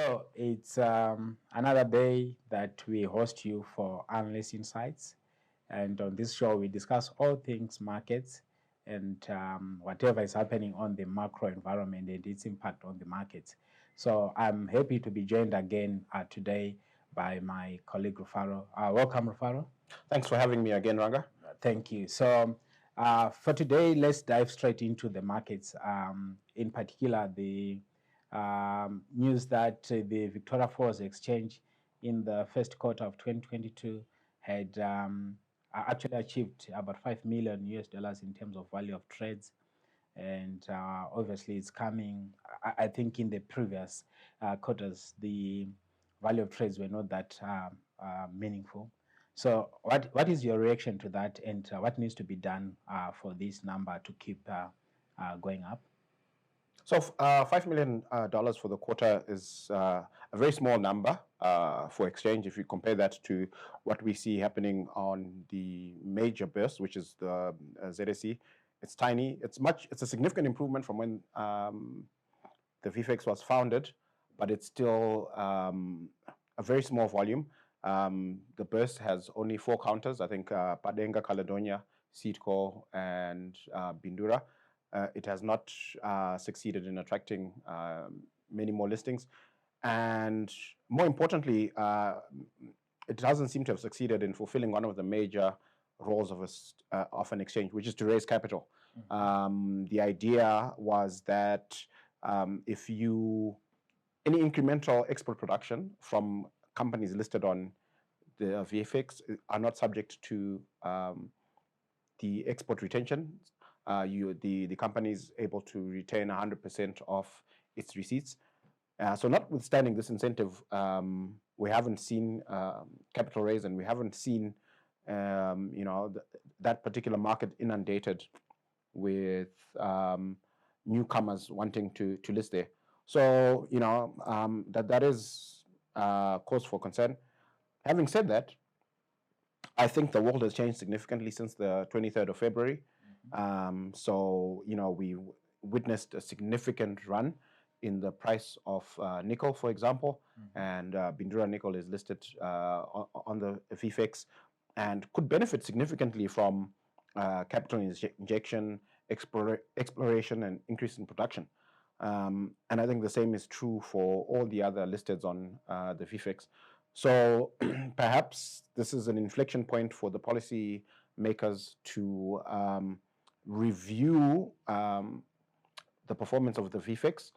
Hello, it's another day that we host you for Analyst Insights. And on this show, we discuss all things markets and whatever is happening on the macro environment and its impact on the markets. So I'm happy to be joined again today by my colleague Rufaro. Welcome, Rufaro. Thanks for having me again, Ranga. Thank you. So for today, let's dive straight into the markets. In particular, the news that the Victoria Falls Exchange in the first quarter of 2022 had actually achieved about 5 million US dollars in terms of value of trades. And obviously, it's coming. I think in the previous quarters, the value of trades were not that meaningful. So, what is your reaction to that, and what needs to be done for this number to keep going up? So, $5 million for the quarter is a very small number for exchange if you compare that to what we see happening on the major burst, which is the ZSE. It's tiny. It's a significant improvement from when the VFX was founded, but it's still a very small volume. The burst has only 4 counters. I think Padenga, Caledonia, Seedco, and Bindura. It has not succeeded in attracting many more listings. And more importantly, it doesn't seem to have succeeded in fulfilling one of the major roles of an exchange, which is to raise capital. Mm-hmm. The idea was that if any incremental export production from companies listed on the VFX are not subject to the export retention. The company is able to retain 100% of its receipts. So notwithstanding this incentive, we haven't seen capital raise, and we haven't seen that particular market inundated with newcomers wanting to list there. So that is cause for concern. Having said that, I think the world has changed significantly since the 23rd of February. So we witnessed a significant run in the price of nickel, for example, and Bindura nickel is listed on the VFX and could benefit significantly from capital injection, exploration, and increase in production. And I think the same is true for all the other listeds on the VFX. So perhaps this is an inflection point for the policy makers to review the performance of the VFX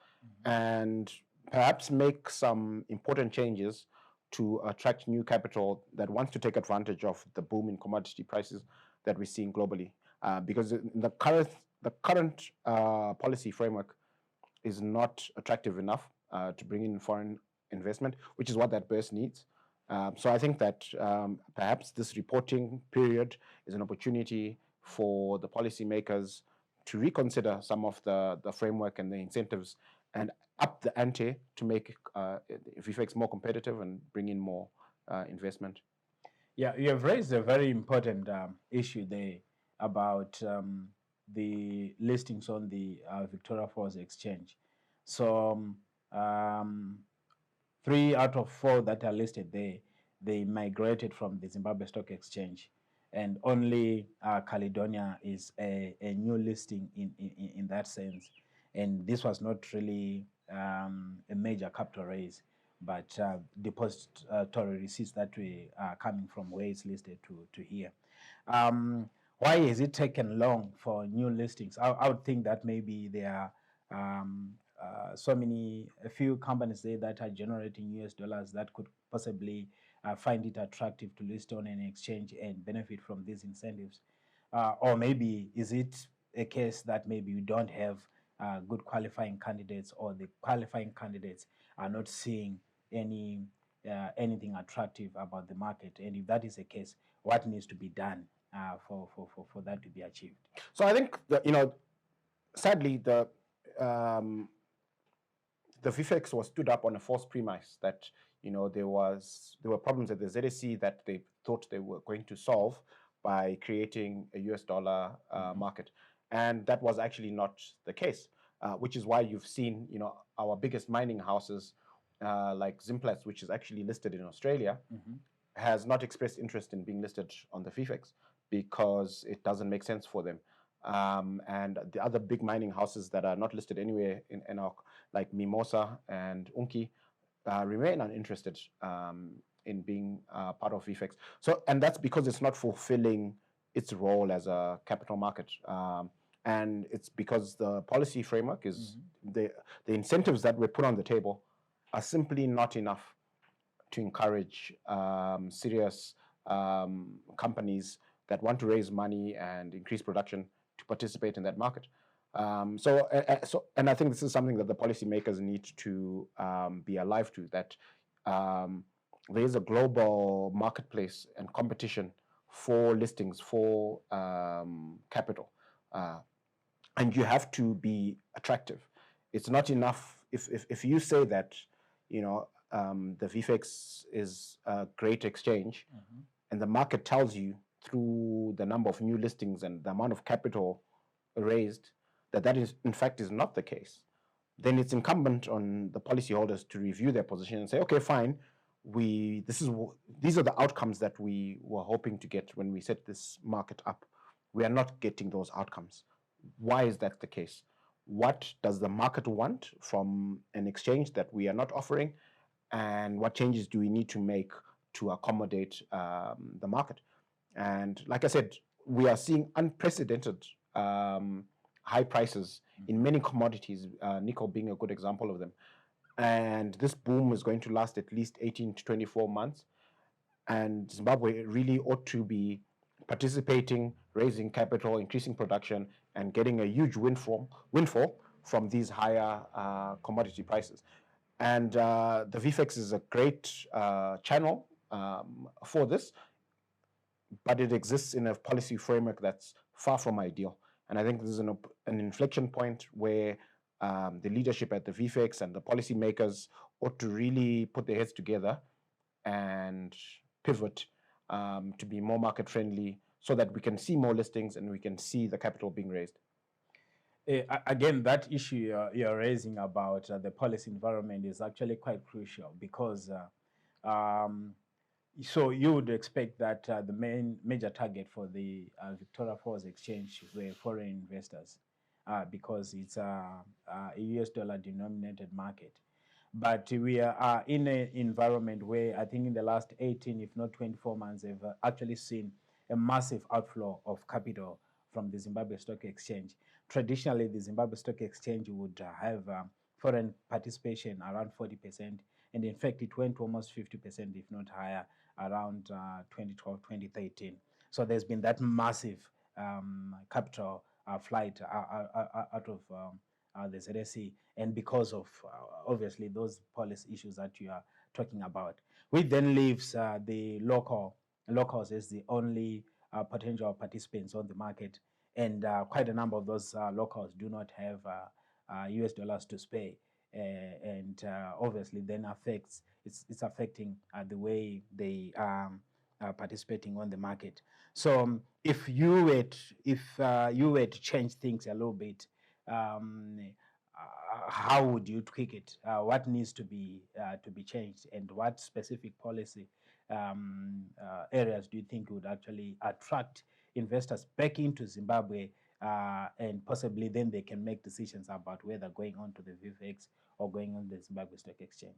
and perhaps make some important changes to attract new capital that wants to take advantage of the boom in commodity prices that we're seeing globally. Because the current policy framework is not attractive enough to bring in foreign investment, which is what that burst needs. So I think that perhaps this reporting period is an opportunity for the policymakers to reconsider some of the framework and the incentives and up the ante to make VFX more competitive and bring in more investment. Yeah, you have raised a very important issue there about the listings on the Victoria Falls Exchange. So 3 out of 4 that are listed there, they migrated from the Zimbabwe Stock Exchange, and only Caledonia is a new listing in that sense. And this was not really a major capital raise, but depository receipts that were coming from where it's listed to here. Why has it taken long for new listings? I would think that maybe there are a few companies there that are generating US dollars that could possibly find it attractive to list on an exchange and benefit from these incentives. Or maybe is it a case that maybe you don't have good qualifying candidates, or the qualifying candidates are not seeing anything attractive about the market? And if that is the case, what needs to be done for that to be achieved? So I think sadly the VFX was stood up on a false premise that there were problems at the ZSE that they thought they were going to solve by creating a US dollar market, and that was actually not the case. Which is why you've seen our biggest mining houses like Zimplats, which is actually listed in Australia, Mm-hmm. has not expressed interest in being listed on the VFEX because it doesn't make sense for them. And the other big mining houses that are not listed anywhere in our, like Mimosa and Unki, remain uninterested in being part of VFEX. So, and that's because it's not fulfilling its role as a capital market. And it's because the policy framework is the incentives that were put on the table are simply not enough to encourage serious companies that want to raise money and increase production to participate in that market. And I think this is something that the policymakers need to be alive to, that there is a global marketplace and competition for listings, for capital. And you have to be attractive. It's not enough if you say that, the VFEX is a great exchange, and the market tells you through the number of new listings and the amount of capital raised that is in fact is not the case, then it's incumbent on the policyholders to review their position and say, okay, fine, these are the outcomes that we were hoping to get when we set this market up. We are not getting those outcomes. Why is that the case? What does the market want from an exchange that we are not offering? And what changes do we need to make to accommodate the market? And like I said, we are seeing unprecedented high prices in many commodities, nickel being a good example of them. And this boom is going to last at least 18 to 24 months. And Zimbabwe really ought to be participating, raising capital, increasing production, and getting a huge windfall from these higher commodity prices. And the VFEX is a great channel for this, but it exists in a policy framework that's far from ideal. And I think this is an inflection point where the leadership at the VFEX and the policymakers ought to really put their heads together and pivot to be more market friendly, so that we can see more listings and we can see the capital being raised. Again, that issue you're raising about the policy environment is actually quite crucial, because so you would expect that the major target for the Victoria Falls Exchange were foreign investors, because it's a US dollar denominated market. But we are in an environment where I think in the last 18, if not 24 months, they've actually seen a massive outflow of capital from the Zimbabwe Stock Exchange. Traditionally, the Zimbabwe Stock Exchange would have foreign participation around 40%. And in fact, it went to almost 50%, if not higher, around 2012, 2013. So there's been that massive capital flight out of the ZSE, and because of obviously those policy issues that you are talking about, which then leaves the locals as the only potential participants on the market, and quite a number of those locals do not have US dollars to spare, and obviously then it's affecting the way they are participating on the market. So if you were to change things a little bit, how would you tweak it? What needs to be changed, and what specific policy areas do you think would actually attract investors back into Zimbabwe, and possibly then they can make decisions about whether going on to the VFX or going on the Zimbabwe Stock Exchange?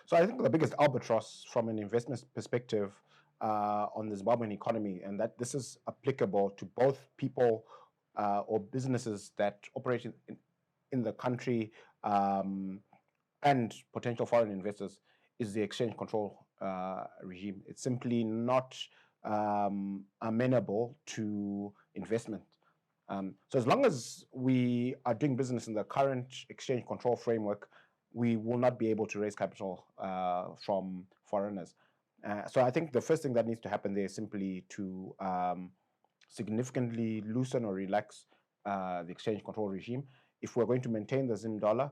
So I think the biggest albatross from an investment perspective on the Zimbabwean economy, and that this is applicable to both people or businesses that operate in the country and potential foreign investors, is the exchange control regime. It's simply not amenable to investment. So as long as we are doing business in the current exchange control framework, we will not be able to raise capital from foreigners. So I think the first thing that needs to happen there is simply to significantly loosen or relax the exchange control regime. If we're going to maintain the Zim dollar,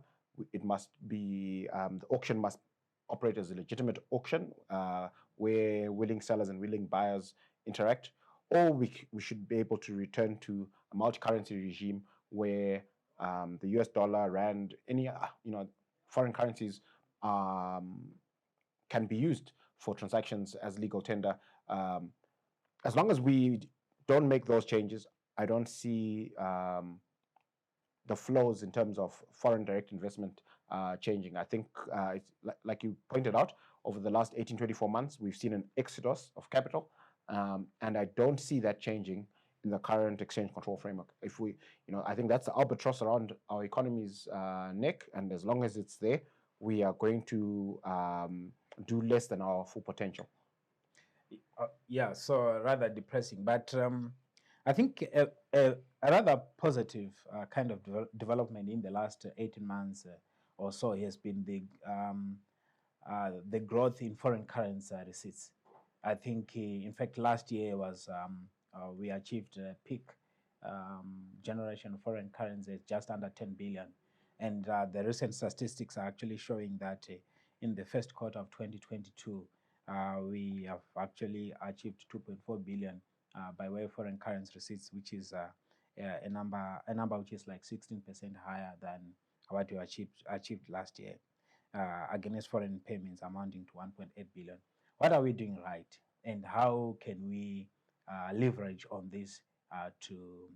it must be, the auction must operate as a legitimate auction where willing sellers and willing buyers interact, or we should be able to return to a multi-currency regime where the US dollar, rand, any foreign currencies can be used for transactions as legal tender. As long as we don't make those changes, I don't see the flows in terms of foreign direct investment changing. I think it's like you pointed out, over the last 18-24 months, we've seen an exodus of capital, and I don't see that changing in the current exchange control framework. If we, I think that's the albatross around our economy's neck, and as long as it's there, we are going to do less than our full potential. Yeah, so rather depressing, but I think a rather positive kind of development in the last 18 months or so has been the growth in foreign currency receipts. I think, in fact, last year was we achieved a peak generation of foreign currency just under 10 billion. And the recent statistics are actually showing that in the first quarter of 2022, we have actually achieved 2.4 billion by way of foreign currency receipts, which is a number which is like 16% higher than what we achieved last year, against foreign payments amounting to 1.8 billion. What are we doing right, and how can we leverage on this to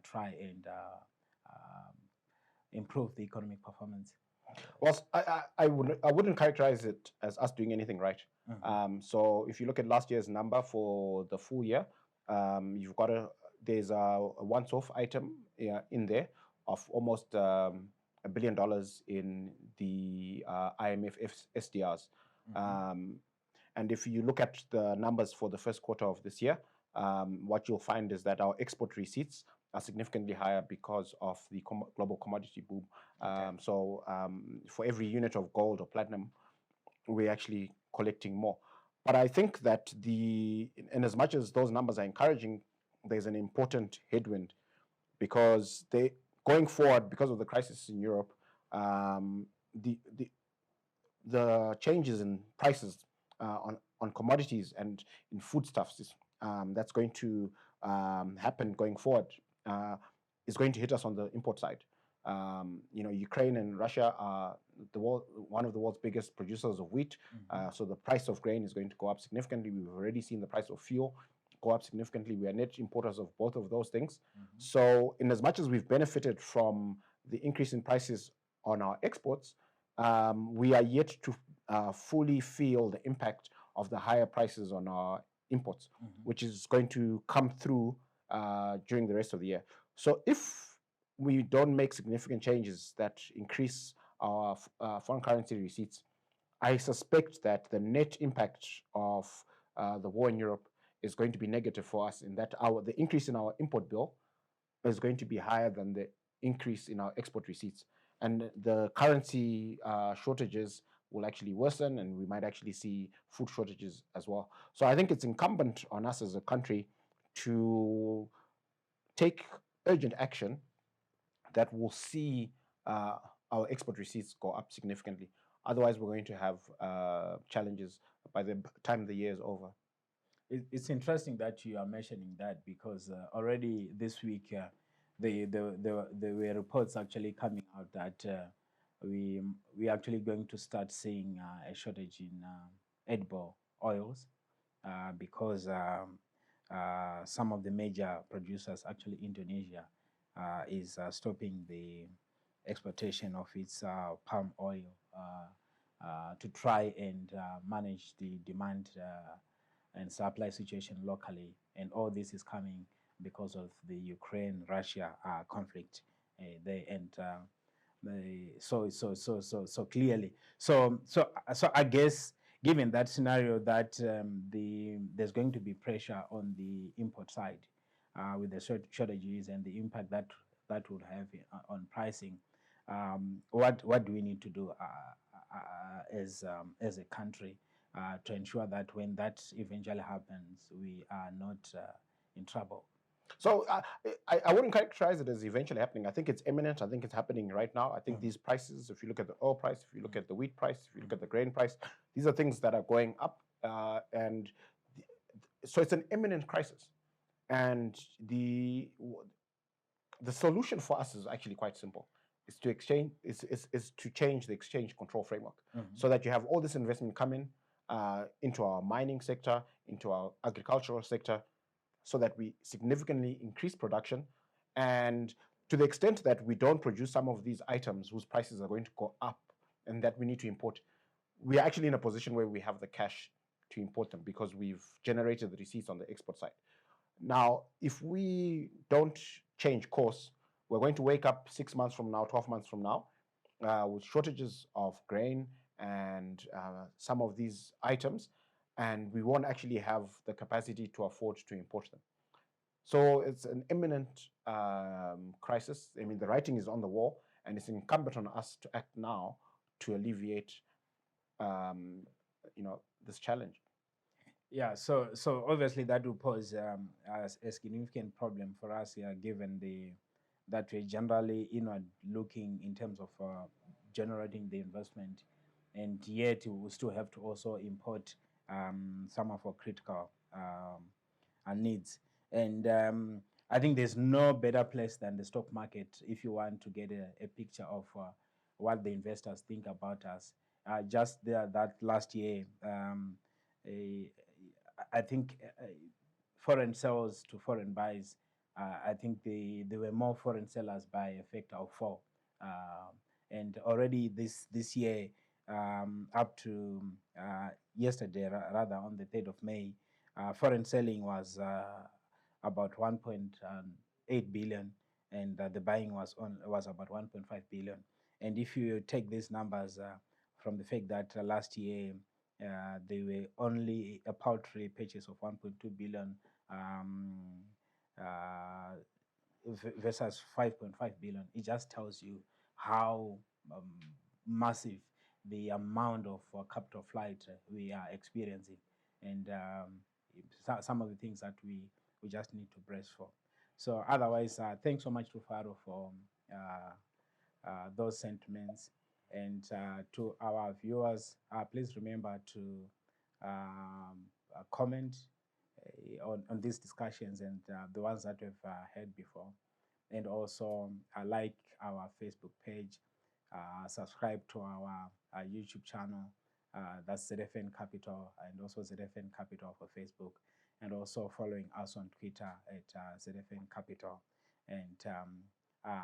try and improve the economic performance? Well, I wouldn't characterize it as us doing anything right. So if you look at last year's number for the full year, you've got there's a once-off item in there of almost $1 billion in the IMF SDRs. And if you look at the numbers for the first quarter of this year, what you'll find is that our export receipts are significantly higher because of the global commodity boom. So for every unit of gold or platinum, we're actually collecting more. But I think that in as much as those numbers are encouraging, there's an important headwind, because going forward, because of the crisis in Europe, the changes in prices on commodities and in foodstuffs that's going to happen going forward is going to hit us on the import side. Ukraine and Russia are one of the world's biggest producers of wheat, so the price of grain is going to go up significantly. We've already seen the price of fuel go up significantly. We are net importers of both of those things. So in as much as we've benefited from the increase in prices on our exports, we are yet to fully feel the impact of the higher prices on our imports, which is going to come through during the rest of the year. So if we don't make significant changes that increase our foreign currency receipts, I suspect that the net impact of the war in Europe is going to be negative for us, in that the increase in our import bill is going to be higher than the increase in our export receipts. And the currency shortages will actually worsen, and we might actually see food shortages as well. So I think it's incumbent on us as a country to take urgent action that will see our export receipts go up significantly. Otherwise, we're going to have challenges by the time the year is over. It's interesting that you are mentioning that, because already this week there were reports actually coming out that we actually going to start seeing a shortage in edible oils, because some of the major producers, actually Indonesia, is stopping the exportation of its palm oil to try and manage the demand and supply situation locally. And all this is coming because of the Ukraine-Russia conflict there. And so clearly, so I guess, given that scenario, that there's going to be pressure on the import side with the shortages and the impact that would have on pricing. What do we need to do as a country to ensure that when that eventually happens, we are not in trouble? So I wouldn't characterize it as eventually happening. I think it's imminent. I think it's happening right now. I think these prices, if you look at the oil price, if you look at the wheat price, if you look at the grain price, these are things that are going up. So it's an imminent crisis. And the solution for us is actually quite simple. is to exchange is to change the exchange control framework, so that you have all this investment coming into our mining sector, into our agricultural sector, so that we significantly increase production. And to the extent that we don't produce some of these items whose prices are going to go up and that we need to import, we are actually in a position where we have the cash to import them because we've generated the receipts on the export side. Now, if we don't change course, we're going to wake up 6 months from now, 12 months from now, with shortages of grain and some of these items, and we won't actually have the capacity to afford to import them. So it's an imminent crisis. I mean, the writing is on the wall, and it's incumbent on us to act now to alleviate, this challenge. Yeah, so obviously that will pose a significant problem for us here, given that we're generally inward looking in terms of generating the investment, and yet we will still have to also import some of our critical needs. And I think there's no better place than the stock market if you want to get a picture of what the investors think about us. Just that last year, I think foreign sales to foreign buys, I think there were more foreign sellers by a factor of 4. And already this year, up to yesterday, rather on the 3rd of May, foreign selling was about 1.8 billion, and the buying was about 1.5 billion. And if you take these numbers from the fact that last year they were only a paltry purchase of 1.2 billion versus 5.5 billion, it just tells you how massive the amount of capital flight we are experiencing, and some of the things that we just need to brace for. So otherwise, thanks so much to Faro for those sentiments. And to our viewers, please remember to comment on these discussions and the ones that we've had before. And also like our Facebook page, subscribe to our YouTube channel, that's ZFN Capital, and also ZFN Capital for Facebook, and also following us on Twitter at ZFN Capital. And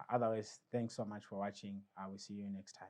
otherwise, thanks so much for watching. I will see you next time.